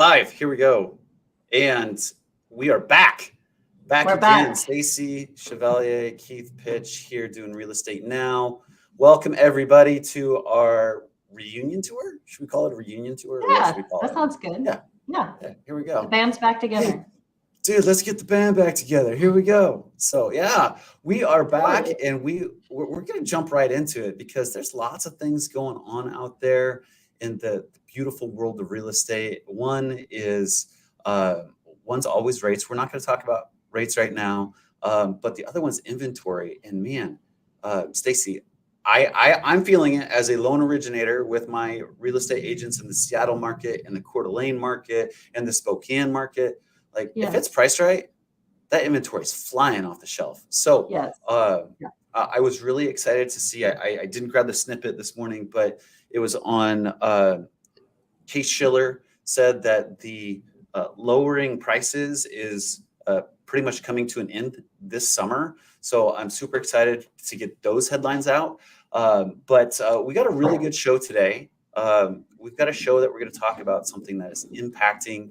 Live, here we go. And we are back. We're again. Back. Stacy Chevalier, Keith Pitsch here doing Real Estate Now. Welcome everybody to our reunion tour. Should we call it a reunion tour? Yeah, that sounds good. Yeah, here we go. The band's back together. Hey, dude, let's get the band back together. Here we go. So yeah, we are back and we're going to jump right into it because there's lots of things going on out there in the beautiful world of real estate. One is one's always rates. We're not going to talk about rates right now, but the other one's inventory. And man, Stacy, I'm feeling it as a loan originator with my real estate agents in the Seattle market and the Coeur d'Alene market and the Spokane market. Like if it's priced right, that inventory is flying off the shelf. So I was really excited to see. I didn't grab the snippet this morning, but it was on Case Shiller said that the lowering prices is pretty much coming to an end this summer. So I'm super excited to get those headlines out. But we got a really good show today. We've got a show that we're going to talk about something that is impacting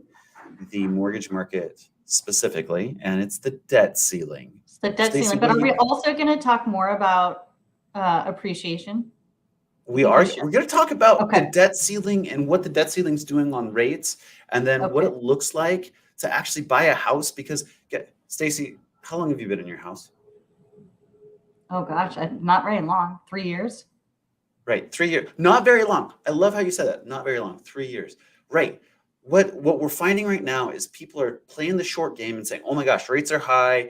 the mortgage market specifically, and it's the debt ceiling. It's the debt ceiling. But are we also going to talk more about appreciation? We are. We're going to talk about the debt ceiling and what the debt ceiling is doing on rates, and then what it looks like to actually buy a house. Because, Stacy, how long have you been in your house? Oh gosh, not very long. 3 years. Right, 3 years. Not very long. I love how you said that. Not very long. 3 years. Right. What we're finding right now is people are playing the short game and saying, "Oh my gosh, rates are high.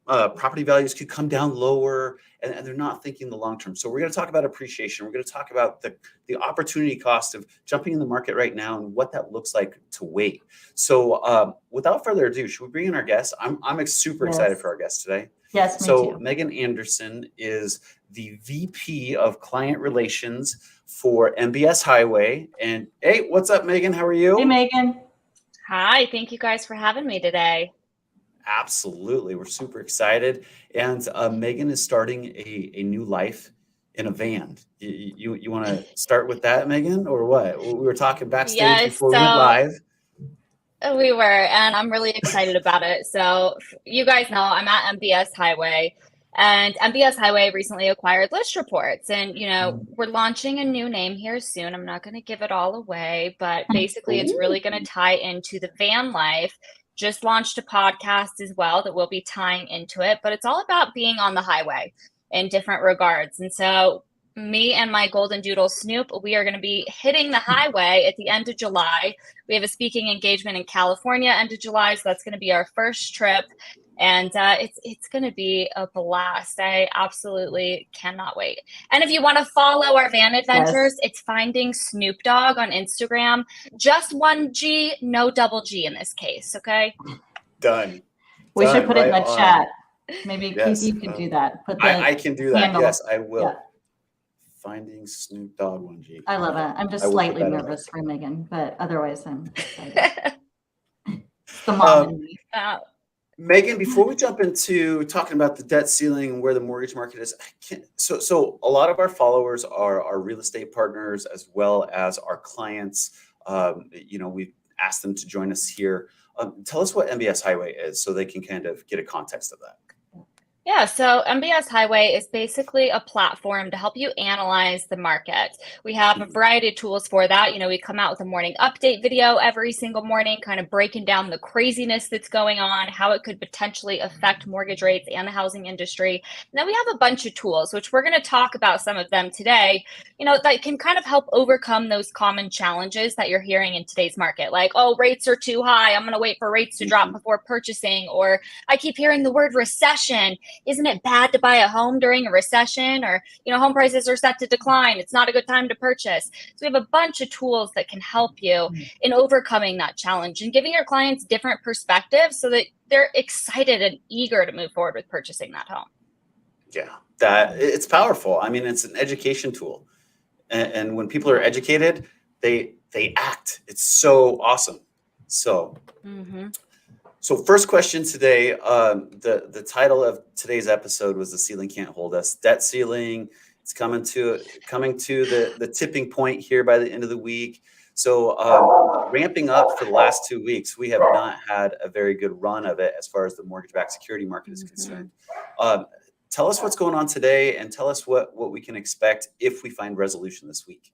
Property values could come down lower," and they're not thinking the long term. So we're going to talk about appreciation. We're going to talk about the opportunity cost of jumping in the market right now and what that looks like to wait. So without further ado, should we bring in our guest? I'm super excited for our guest today. Yes, me so too. Megan Anderson is the VP of Client Relations for MBS Highway. And hey, what's up, Megan? How are you? Hey, Megan. Hi, thank you guys for having me today. Absolutely. We're super excited. And Megan is starting a new life in a van. You want to start with that, Megan, or what? We were talking backstage before we went live. We were, and I'm really excited about it. So you guys know I'm at MBS Highway, and MBS Highway recently acquired List Reports. And, you know, we're launching a new name here soon. I'm not going to give it all away, but basically it's really going to tie into the van life. Just launched a podcast as well that will be tying into it, but it's all about being on the highway in different regards. And so me and my golden doodle Snoop, we are going to be hitting the highway at the end of July. We have a speaking engagement in California end of July, so that's going to be our first trip. And it's going to be a blast. I absolutely cannot wait. And if you want to follow our van adventures, it's Finding Snoop Dogg on Instagram. Just one G, no double G in this case. Okay. Done. We should put it in the chat. Maybe Keith, you can do that. Put the I can do that. handle. Yes, I will. Yeah. Finding Snoop Dogg 1G. I love it. I'm just slightly nervous for Megan, but otherwise I'm excited. It's the mom in me. Megan, before we jump into talking about the debt ceiling and where the mortgage market is, so a lot of our followers are our real estate partners as well as our clients. We've asked them to join us here. Tell us what MBS Highway is so they can kind of get a context of that. Yeah, so MBS Highway is basically a platform to help you analyze the market. We have a variety of tools for that. You know, we come out with a morning update video every single morning, kind of breaking down the craziness that's going on, how it could potentially affect mortgage rates and the housing industry. And then we have a bunch of tools, which we're going to talk about some of them today, you know, that can kind of help overcome those common challenges that you're hearing in today's market. Like, oh, rates are too high. I'm going to wait for rates to drop before purchasing. Or I keep hearing the word recession. Isn't it bad to buy a home during a recession? Or, you know, home prices are set to decline. It's not a good time to purchase. So we have a bunch of tools that can help you in overcoming that challenge and giving your clients different perspectives so that they're excited and eager to move forward with purchasing that home. Yeah, that it's powerful. I mean, it's an education tool. And when people are educated, they act. It's so awesome. So So first question today, the title of today's episode was "The Ceiling Can't Hold Us." Debt ceiling. It's coming to the tipping point here by the end of the week. So ramping up for the last 2 weeks. We have not had a very good run of it as far as the mortgage-backed security market is concerned. Tell us what's going on today, and tell us what we can expect if we find resolution this week.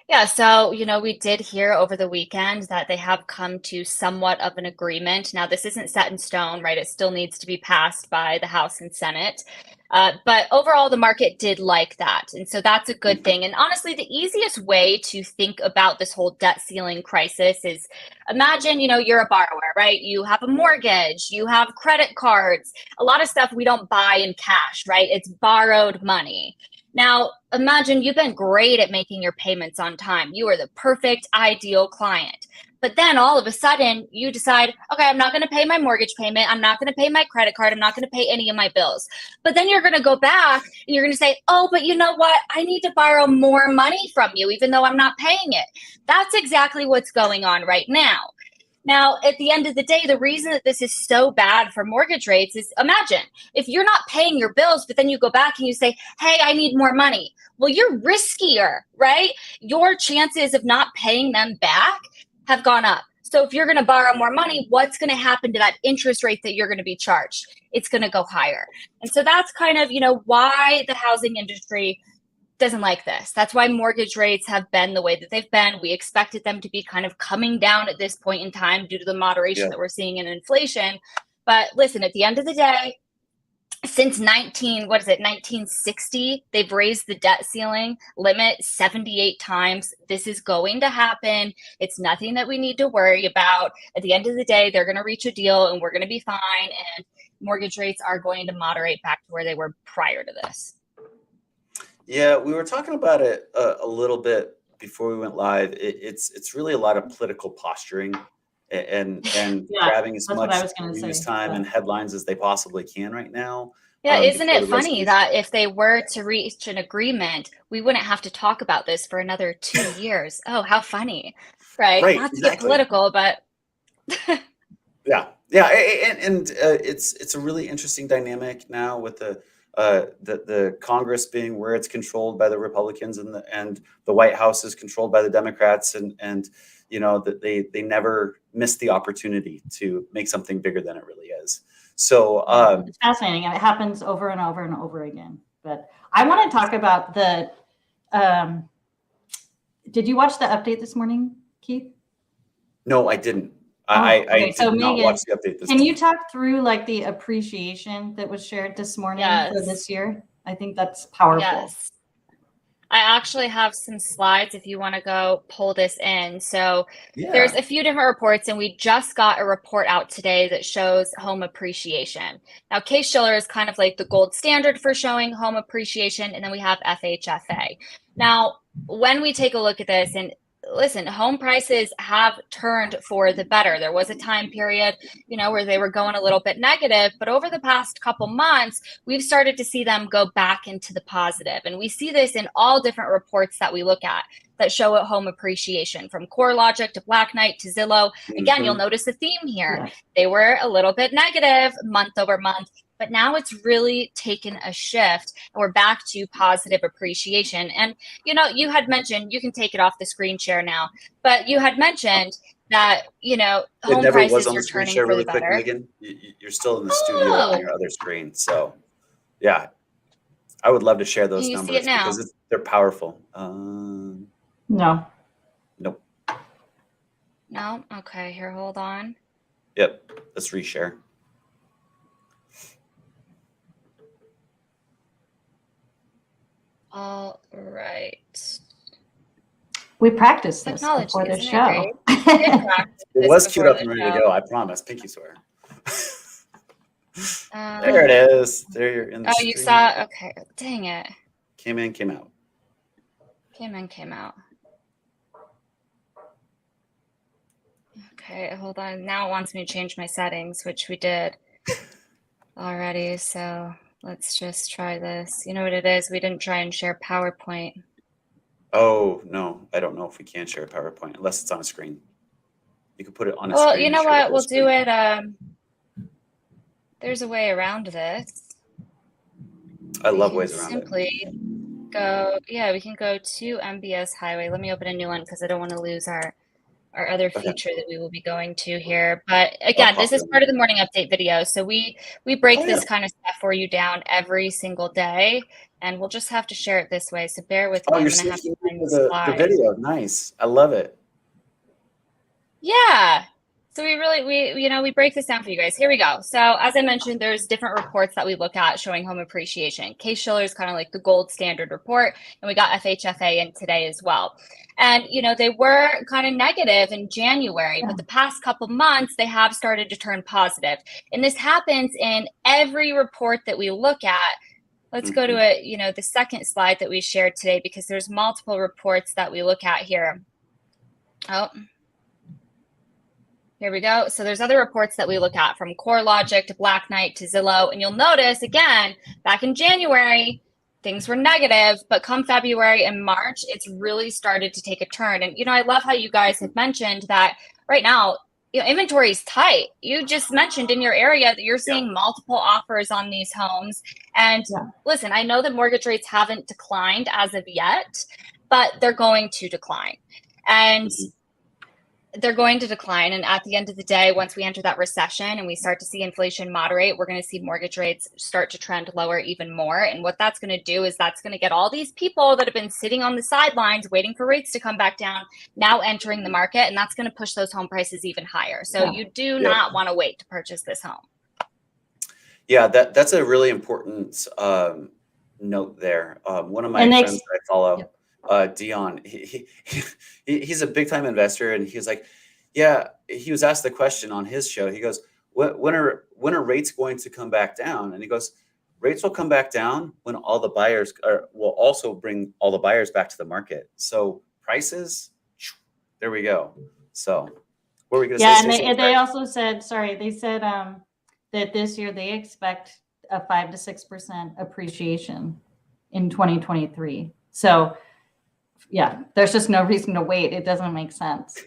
Yeah, so, we did hear over the weekend that they have come to somewhat of an agreement. Now, this isn't set in stone, right? It still needs to be passed by the House and Senate. But overall, the market did like that. And so that's a good thing. And honestly, the easiest way to think about this whole debt ceiling crisis is imagine, you're a borrower, right? You have a mortgage, you have credit cards, a lot of stuff we don't buy in cash, right? It's borrowed money. Now, imagine you've been great at making your payments on time. You are the perfect, ideal client. But then all of a sudden you decide, okay, I'm not going to pay my mortgage payment. I'm not going to pay my credit card. I'm not going to pay any of my bills. But then you're going to go back and you're going to say, oh, but you know what? I need to borrow more money from you, even though I'm not paying it. That's exactly what's going on right now. Now, at the end of the day, the reason that this is so bad for mortgage rates is imagine if you're not paying your bills, but then you go back and you say, hey, I need more money. Well, you're riskier, right? Your chances of not paying them back have gone up. So if you're going to borrow more money, what's going to happen to that interest rate that you're going to be charged? It's going to go higher. And so that's kind of, why the housing industry doesn't like this. That's why mortgage rates have been the way that they've been. We expected them to be kind of coming down at this point in time due to the moderation that we're seeing in inflation. But listen, at the end of the day, since 1960, they've raised the debt ceiling limit 78 times. This is going to happen. It's nothing that we need to worry about. At the end of the day, they're going to reach a deal and we're going to be fine. And mortgage rates are going to moderate back to where they were prior to this. Yeah, we were talking about it a little bit before we went live. It's really a lot of political posturing and grabbing as much news time and headlines as they possibly can right now. Yeah, isn't it funny that if they were to reach an agreement, we wouldn't have to talk about this for another 2 years? Oh, how funny, right? Not to get political, but yeah, and it's a really interesting dynamic now with the Congress being where it's controlled by the Republicans and the White House is controlled by the Democrats, and that they never miss the opportunity to make something bigger than it really is. So it's fascinating. It happens over and over and over again. But I want to talk about the. Did you watch the update this morning, Keith? No, I didn't. I did not watch the update this Can morning. you talk through like the appreciation that was shared this morning for this year? I think that's powerful. Yes. I actually have some slides if you want to go pull this in. So there's a few different reports, and we just got a report out today that shows home appreciation. Now, Case-Shiller is kind of like the gold standard for showing home appreciation, and then we have FHFA. Now, when we take a look at this, and listen, home prices have turned for the better. There was a time period, where they were going a little bit negative, but over the past couple months, we've started to see them go back into the positive. And we see this in all different reports that we look at that show home appreciation, from CoreLogic to Black Knight to Zillow. Again, you'll notice a theme here. Yeah. They were a little bit negative month over month, but now it's really taken a shift and we're back to positive appreciation. And, you had mentioned, you can take it off the screen share now, but you had mentioned that, home prices are turning for really the better. Quick, Megan. You're still in the studio on your other screen. So yeah, I would love to share those numbers see it now? Because they're powerful. No. Nope. No? Okay, here, hold on. Yep, let's reshare. All right. We practiced this before the show. It was queued up and ready to go. I promise. Pinky swear. There it is. There you're in the stream. You saw? Okay. Dang it. Came in, came out. Came in, came out. Okay, hold on. Now it wants me to change my settings, which we did already. So let's just try this. You know what it is? We didn't try and share PowerPoint. Oh, no. I don't know if we can share PowerPoint unless it's on a screen. You can put it on a screen. Well, you know what? We'll do it. There's a way around this. I love ways around it. Simply go, we can go to MBS Highway. Let me open a new one because I don't want to lose our our other Okay. feature that we will be going to here. But again, this is part of the morning update video. So we break this kind of stuff for you down every single day, and we'll just have to share it this way. So bear with me. Oh, you're I'm gonna have to syncing find the the slide. video. Nice. I love it. Yeah. So we break this down for you guys. Here we go. So as I mentioned, there's different reports that we look at showing home appreciation. Case-Shiller is kind of like the gold standard report, and we got FHFA in today as well. And they were kind of negative in January, but the past couple months they have started to turn positive. And this happens in every report that we look at. Let's go to the second slide that we shared today, because there's multiple reports that we look at here. Oh. Here we go. So there's other reports that we look at, from CoreLogic to Black Knight to Zillow. And you'll notice, again, back in January, things were negative, but come February and March, it's really started to take a turn. And, I love how you guys have mentioned that right now, inventory is tight. You just mentioned in your area that you're seeing multiple offers on these homes. And listen, I know that mortgage rates haven't declined as of yet, but they're going to decline. And they're going to decline. And at the end of the day, once we enter that recession and we start to see inflation moderate, we're going to see mortgage rates start to trend lower even more. And what that's going to do is that's going to get all these people that have been sitting on the sidelines waiting for rates to come back down now entering the market. And that's going to push those home prices even higher. So you do not want to wait to purchase this home. Yeah, that's a really important note there. One of my friends I follow, Dion, he's a big time investor, and he was like, he was asked the question on his show. He goes, when are rates going to come back down? And he goes, rates will come back down when all the buyers will also bring all the buyers back to the market. So prices, there we go. So what were we going to say? Yeah, and they also said, they said that this year they expect a 5 to 6% appreciation in 2023. So there's just no reason to wait. It doesn't make sense.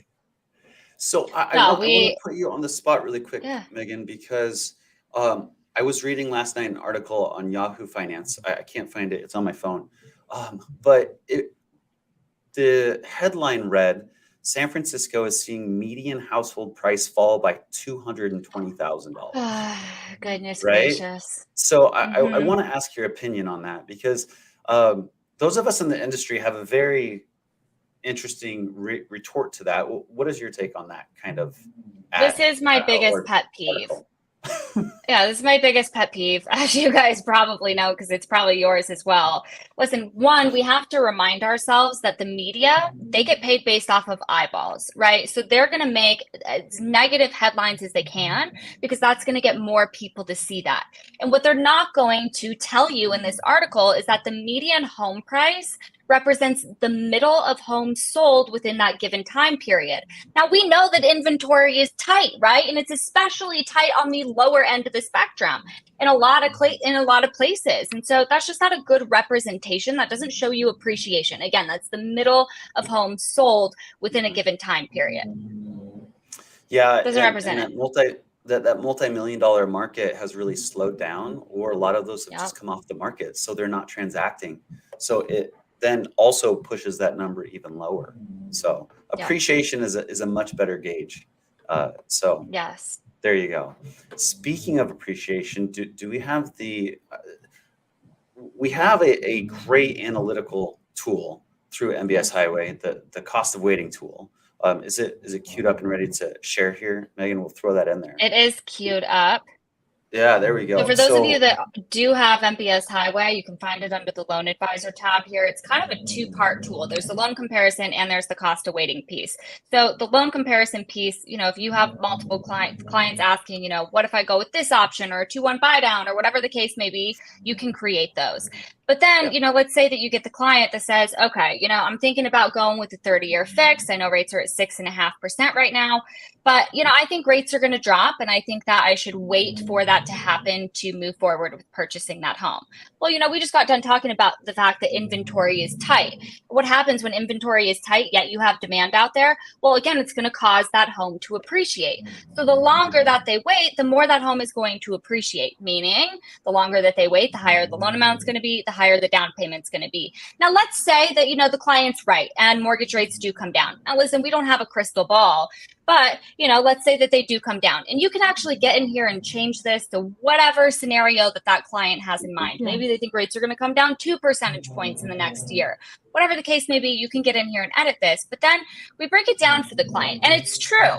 So I want to put you on the spot really quick, Megan, because I was reading last night an article on Yahoo Finance. I can't find it. It's on my phone. But the headline read, San Francisco is seeing median household price fall by $220,000. Goodness gracious. So I want to ask your opinion on that, because those of us in the industry have a very interesting retort to that. What is your take on that kind of? This is my biggest pet peeve. This is my biggest pet peeve, as you guys probably know, because it's probably yours as well. Listen, one, we have to remind ourselves that the media, they get paid based off of eyeballs, right? So they're going to make as negative headlines as they can, because that's going to get more people to see that. And what they're not going to tell you in this article is that the median home price represents the middle of homes sold within that given time period. Now, we know that inventory is tight, right? And it's especially tight on the lower end of the spectrum in a lot of places. And so that's just not a good representation. That doesn't show you appreciation. Again, that's the middle of homes sold within a given time period. Yeah, it doesn't represent it. That multi-million-dollar market has really slowed down, or a lot of those have just come off the market, so they're not transacting. So it then also pushes that number even lower. So appreciation is a much better gauge. So yes, there you go. Speaking of appreciation, do we have we have a great analytical tool through MBS Highway, the cost of waiting tool. Is it queued up and ready to share here, Megan? We'll throw that in there. It is queued up. Yeah, there we go. So for those of you that do have MBS Highway, you can find it under the Loan Advisor tab here. It's kind of a two-part tool. There's the loan comparison and there's the cost of waiting piece. So the loan comparison piece, if you have multiple clients asking, what if I go with this option or a 2-1 buy down or whatever the case may be, you can create those. But then, let's say that you get the client that says, okay, I'm thinking about going with the 30-year fix. I know rates are at 6.5% right now, but, I think rates are going to drop, and I think that I should wait for that that to happen to move forward with purchasing that home? Well, we just got done talking about the fact that inventory is tight. What happens when inventory is tight, yet you have demand out there? Well, again, it's going to cause that home to appreciate. So the longer that they wait, the more that home is going to appreciate, meaning the longer that they wait, the higher the loan amount's going to be, the higher the down payment's going to be. Now, let's say that, the client's right and mortgage rates do come down. Now, listen, we don't have a crystal ball, but, let's say that they do come down, and you can actually get in here and change this to whatever scenario that client has in mind. Maybe they think rates are going to come down 2 percentage points in the next year. Whatever the case may be, you can get in here and edit this, but then we break it down for the client. And it's true.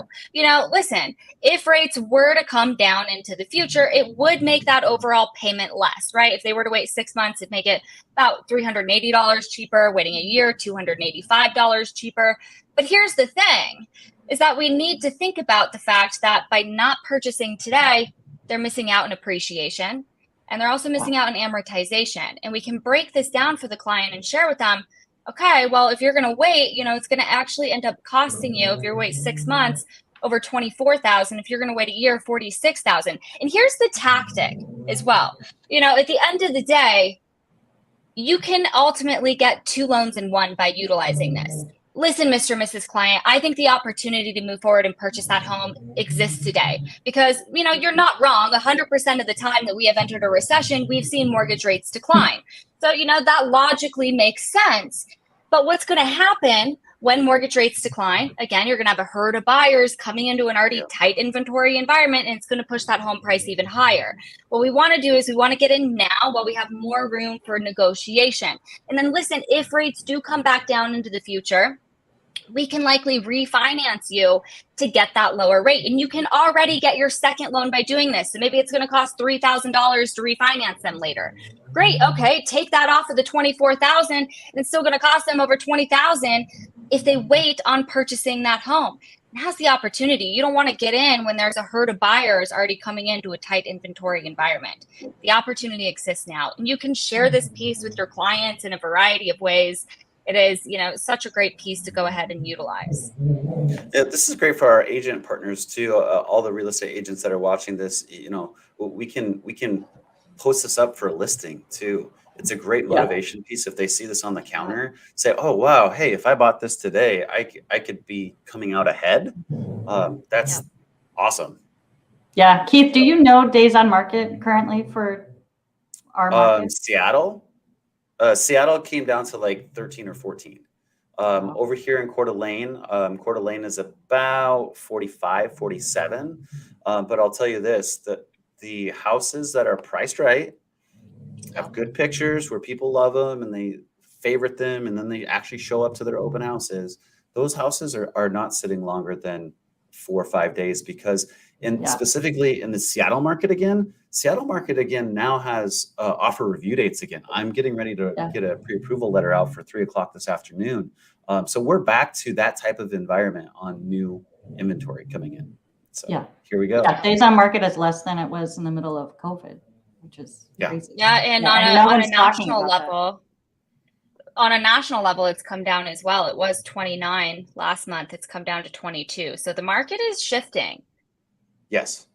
Listen, if rates were to come down into the future, it would make that overall payment less, right? If they were to wait 6 months, it'd make it about $380 cheaper. Waiting a year, $285 cheaper. But here's the thing, is that we need to think about the fact that by not purchasing today, they're missing out on appreciation, and they're also missing out on amortization. And we can break this down for the client and share with them, okay, well, if you're going to wait, it's going to actually end up costing you, if you wait 6 months, over $24,000. If you're going to wait a year, $46,000. And here's the tactic as well. At the end of the day, you can ultimately get 2 loans in one by utilizing this. Listen, Mr. and Mrs. Client, I think the opportunity to move forward and purchase that home exists today because, you're not wrong. 100% of the time that we have entered a recession, we've seen mortgage rates decline. So, that logically makes sense. But what's going to happen when mortgage rates decline? Again, you're going to have a herd of buyers coming into an already tight inventory environment, and it's going to push that home price even higher. What we want to do is we want to get in now while we have more room for negotiation. And then listen, if rates do come back down into the future, we can likely refinance you to get that lower rate. And you can already get your second loan by doing this. So maybe it's going to cost $3,000 to refinance them later. Great. Okay. Take that off of the $24,000 and it's still going to cost them over $20,000 if they wait on purchasing that home. Now's the opportunity. You don't want to get in when there's a herd of buyers already coming into a tight inventory environment. The opportunity exists now, and you can share this piece with your clients in a variety of ways. It is, such a great piece to go ahead and utilize. Yeah, this is great for our agent partners too. All the real estate agents that are watching this, we can post this up for a listing too. It's a great motivation piece. If they see this on the counter, say, oh, wow, hey, if I bought this today, I could be coming out ahead. That's awesome. Yeah. Keith, do you know days on market currently for our market? Seattle? Seattle came down to like 13 or 14. Over here in Coeur d'Alene is about 45, 47. But I'll tell you this, that the houses that are priced right, have good pictures where people love them and they favorite them, and then they actually show up to their open houses. Those houses are not sitting longer than 4 or 5 days because specifically in the Seattle market again now has offer review dates again. I'm getting ready to get a pre-approval letter out for 3:00 this afternoon. So we're back to that type of environment on new inventory coming in. So here we go. Yeah, days on market is less than it was in the middle of COVID, which is crazy. Yeah, and on a national level, on a national level, it's come down as well. It was 29 last month. It's come down to 22. So the market is shifting. Yes.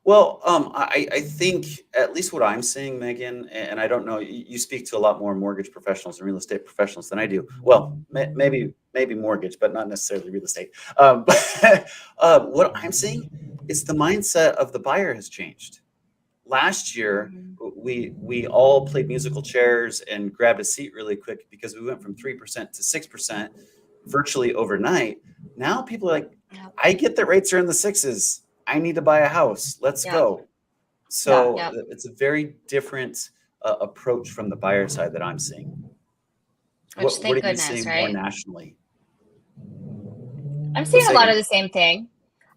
Well, I think at least what I'm seeing, Megan, and I don't know, you speak to a lot more mortgage professionals and real estate professionals than I do. Well, maybe mortgage, but not necessarily real estate. What I'm seeing is the mindset of the buyer has changed. Last year, we all played musical chairs and grabbed a seat really quick because we went from 3% to 6% virtually overnight. Now people are like, I get that rates are in the 6s. I need to buy a house. Let's go. So it's a very different approach from the buyer side that I'm seeing. What are you seeing more nationally? I'm seeing a lot of the same thing.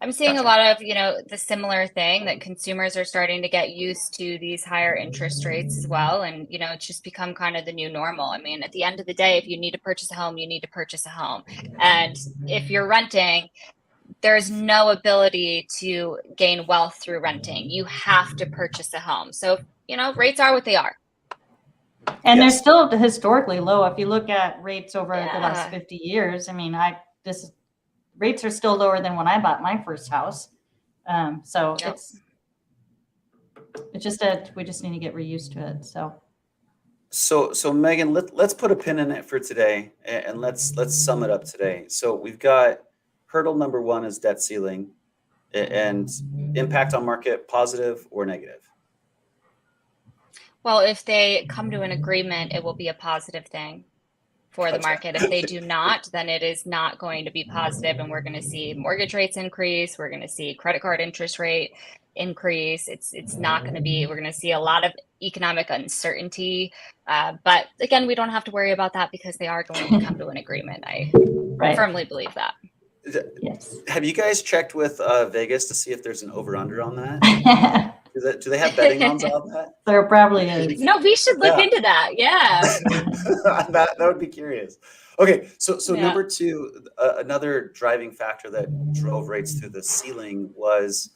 I'm seeing a lot of, the similar thing that consumers are starting to get used to these higher interest rates as well. And, it's just become kind of the new normal. I mean, at the end of the day, if you need to purchase a home, you need to purchase a home. And if you're renting, there's no ability to gain wealth through renting. You have to purchase a home. So, rates are what they are. And they're still historically low. If you look at rates over the last 50 years, I mean, rates are still lower than when I bought my first house. So It's just we just need to get reused to it. So Megan, let's put a pin in it for today, and let's sum it up today. So we've got hurdle number one is debt ceiling, and impact on market, positive or negative. Well, if they come to an agreement, it will be a positive thing for the market. If they do not, then it is not going to be positive, and we're going to see mortgage rates increase. We're going to see credit card interest rate increase. It's not going to be. We're going to see a lot of economic uncertainty. But again, we don't have to worry about that because they are going to come to an agreement. I firmly believe that. Yes. Have you guys checked with Vegas to see if there's an over/under on that? Do they have betting odds on that? There probably is. No, we should look into that. Yeah. that would be curious. Okay, so number two, another driving factor that drove rates through the ceiling was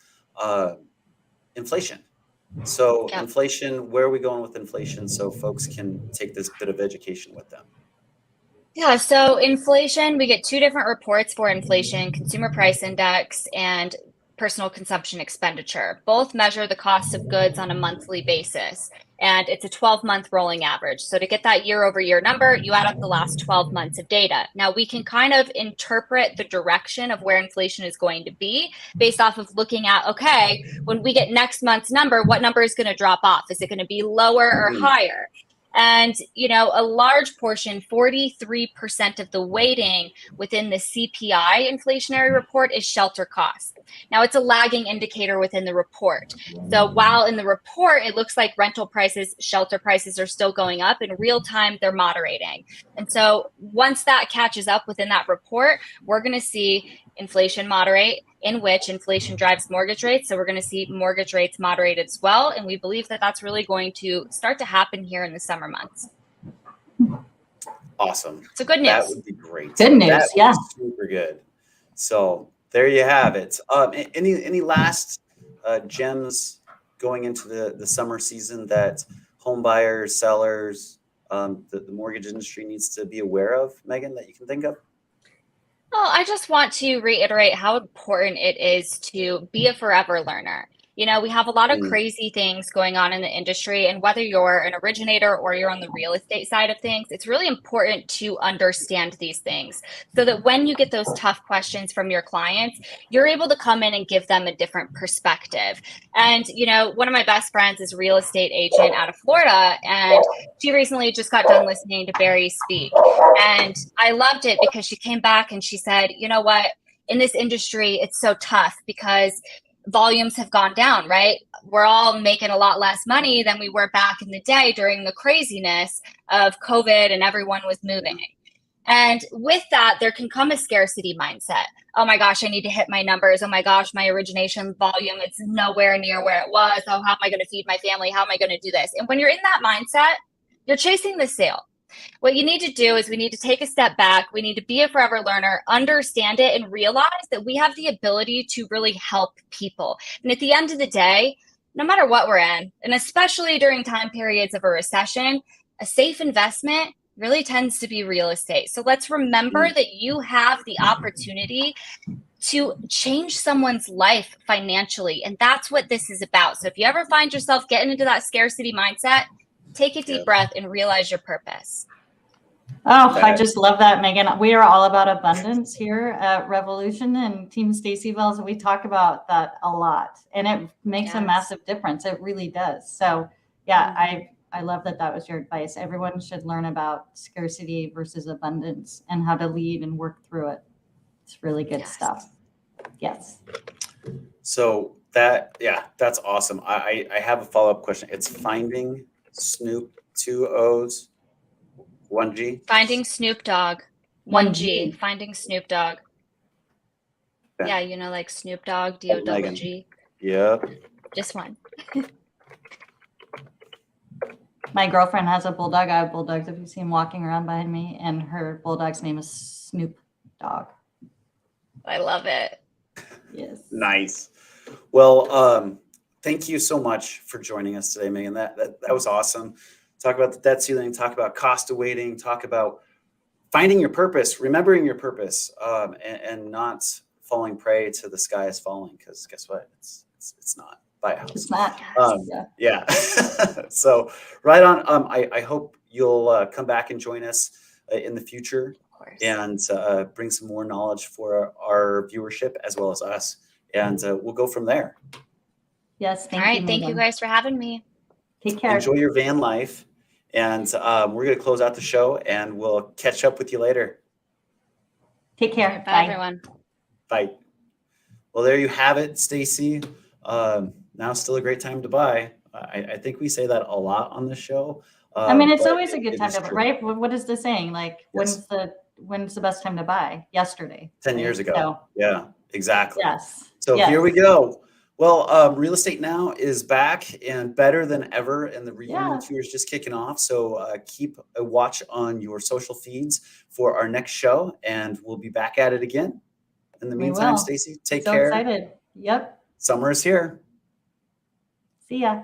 inflation. So inflation, where are we going with inflation so folks can take this bit of education with them? Yeah, so inflation, we get two different reports for inflation, consumer price index and personal consumption expenditure. Both measure the cost of goods on a monthly basis, and it's a 12-month rolling average. So to get that year-over-year number, you add up the last 12 months of data. Now we can kind of interpret the direction of where inflation is going to be based off of looking at, okay, when we get next month's number, what number is going to drop off? Is it going to be lower or higher? And, you know, a large portion, 43% of the weighting within the CPI inflationary report is shelter costs. Now, it's a lagging indicator within the report. So while in the report, it looks like rental prices, shelter prices are still going up, in real time, they're moderating. And so once that catches up within that report, we're going to see inflation moderate, in which inflation drives mortgage rates. So we're going to see mortgage rates moderate as well. And we believe that that's really going to start to happen here in the summer months. Awesome. So good news. That would be great. Good news. Yeah. Super good. So there you have it. Any last gems going into the summer season that home buyers, sellers, the mortgage industry needs to be aware of, Megan, that you can think of? Well, I just want to reiterate how important it is to be a forever learner. You know, we have a lot of crazy things going on in the industry, and whether you're an originator or you're on the real estate side of things, it's really important to understand these things so that when you get those tough questions from your clients, you're able to come in and give them a different perspective. And, you know, one of my best friends is a real estate agent out of Florida, and she recently just got done listening to Barry speak. And I loved it because she came back and she said, you know what, in this industry, it's so tough because volumes have gone down, right? We're all making a lot less money than we were back in the day during the craziness of COVID and everyone was moving. And with that, there can come a scarcity mindset. Oh my gosh, I need to hit my numbers. Oh my gosh, my origination volume, it's nowhere near where it was. Oh, how am I going to feed my family? How am I going to do this? And when you're in that mindset, you're chasing the sale. What you need to do is we need to take a step back. We need to be a forever learner, understand it, and realize that we have the ability to really help people. And at the end of the day, no matter what we're in, and especially during time periods of a recession, a safe investment really tends to be real estate. So let's remember that you have the opportunity to change someone's life financially. And that's what this is about. So if you ever find yourself getting into that scarcity mindset, take a deep breath and realize your purpose. Oh, I just love that, Megan. We are all about abundance here at Revolution and Team Stacy Bells. We talk about that a lot, and it makes a massive difference. It really does. So yeah, I love that was your advice. Everyone should learn about scarcity versus abundance and how to lead and work through it. It's really good stuff. Yes. So that's awesome. I have a follow-up question. It's finding Snoop, 2 O's, 1 G. Finding Snoop Dogg, 1 G. Finding Snoop Dogg. Okay. Yeah, you know, like Snoop Dogg, D-O-G. Yep. Just one. My girlfriend has a bulldog. I have bulldogs. If you see him walking around behind me, and her bulldog's name is Snoop Dogg. I love it. Yes. Nice. Well, thank you so much for joining us today, Megan. That was awesome. Talk about the debt ceiling, talk about cost of waiting, talk about finding your purpose, remembering your purpose, and not falling prey to the sky is falling, because guess what? It's not. buy a house. It's not. Yeah. So right on. I hope you'll come back and join us in the future Of course. and bring some more knowledge for our viewership as well as us. And we'll go from there. Yes. All right. Thank you guys for having me. Take care. Enjoy your van life. And we're going to close out the show and we'll catch up with you later. Take care. Bye, everyone. Bye. Well, there you have it, Stacy. Now still a great time to buy. I think we say that a lot on the show. I mean, it's but always a good time to buy, true. right? What is the saying? Like, Yes. when's the best time to buy? Yesterday. 10 years ago. So, Yeah, exactly. yes. So Yes. here we go. Well, Real Estate Now is back and better than ever, and the reunion tour is just kicking off. So keep a watch on your social feeds for our next show, and we'll be back at it again. In the We meantime, will. Stacy, take So care. excited. Yep. Summer is here. See ya.